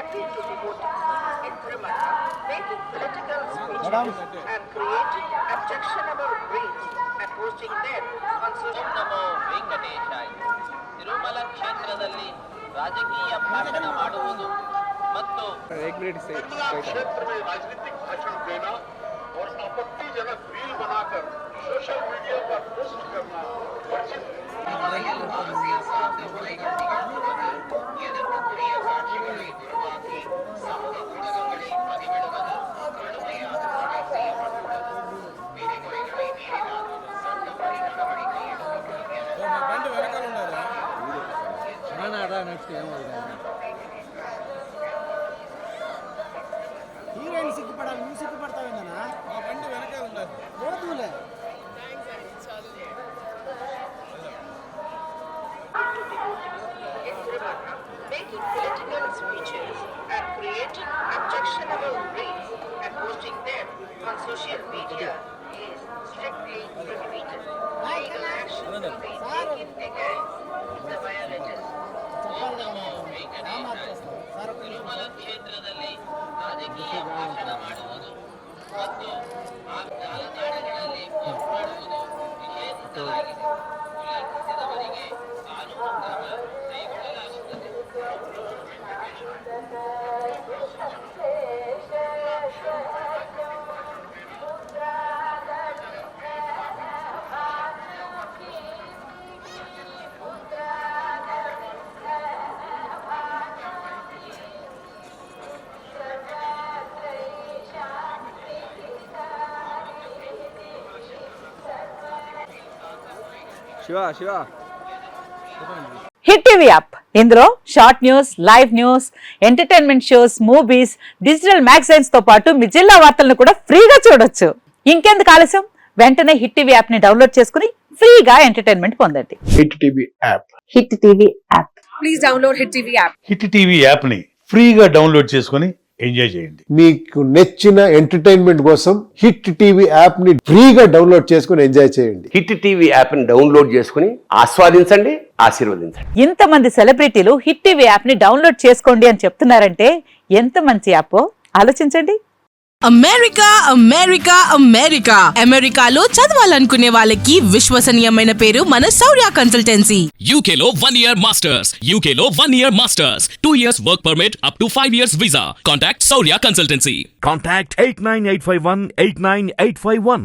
happy to be voting in Tirumala, making political speeches and creating objectionable reels and posting them on social ನಮೋ ವೆಂಕಟೇಶಾಯ. ತಿರುಮಲ ಕ್ಷೇತ್ರದಲ್ಲಿ ರಾಜಕೀಯ ಭಾಷಣ ಮಾಡುವುದು ಮತ್ತು क्षेत्र में राजनीतिक भाषण देना और आपत्तिजनक रील बनाकर सोशल मीडिया पर पोस्ट करना वर्जित హీరోయిన్ సిగ్గుపడాలి, నువ్వు సిగ్గుపడతావేందన్నా? మా బండి వెనకే ఉన్నది, పోదులే. in Tirumala, making political speeches and creating objectionable reels and posting them on social media is strictly prohibited. Legal action will be taken against the violators. Tirumala ಕ್ಷೇತ್ರದಲ್ಲಿ ರಾಜಕೀಯ ಭಾಷಣ ಮಾಡುವುದು ಮತ್ತು ಆ ಜಾಲತಾಣಗಳಲ್ಲಿ ಪೋಸ್ಟ್ ಮಾಡುವುದು ನಿಷೇಧಿಸಲಾಗಿದೆ. ಉಲ್ಲಂಘಿಸಿದವರಿಗೆ ಕಾನೂನು ಕ್ರಮ ಕೈಗೊಳ್ಳಲಾಗುತ್ತದೆ. హిట్ టీవీ యాప్ ఇందులో short news, live news, entertainment shows, movies, digital magazines తో పాటు మీ జిల్లా వార్తలను కూడా ఫ్రీగా చూడొచ్చు. ఇంకెందుకు ఆలస్యం, వెంటనే హిట్ టీవీ యాప్ ని డౌన్లోడ్ చేసుకుని ఫ్రీగా ఎంటర్టైన్మెంట్ పొందండి. Hit TV app. Hit TV app. Please download hit TV app. Hit TV యాప్ని ఫ్రీగా డౌన్లోడ్ చేసుకొని ఎంజాయ్ చేయండి. మీకు నచ్చిన ఎంటర్టైన్మెంట్ కోసం హిట్ టీవీ యాప్ ని ఫ్రీగా డౌన్లోడ్ చేసుకొని ఎంజాయ్ చేయండి. హిట్ టీవీ యాప్ ని డౌన్లోడ్ చేసుకుని ఆస్వాదించండి, ఆశీర్వదించండి. ఇంతమంది సెలబ్రిటీలు హిట్ టీవీ యాప్ ని డౌన్లోడ్ చేసుకోండి అని చెప్తున్నారంటే ఎంత మంచి యాప్ ఆలోచించండి. అమెరికా అమెరికా అమెరికా అమెరికాలో చదవాలనుకునే వాళ్ళకి విశ్వసనీయమైన పేరు మన శౌర్య కన్సల్టెన్సీ. UK లో 1 year masters, UK లో 1 year masters, 2 years work permit up to 5 years visa. Contact Saurya Consultancy. Contact 89851 89851.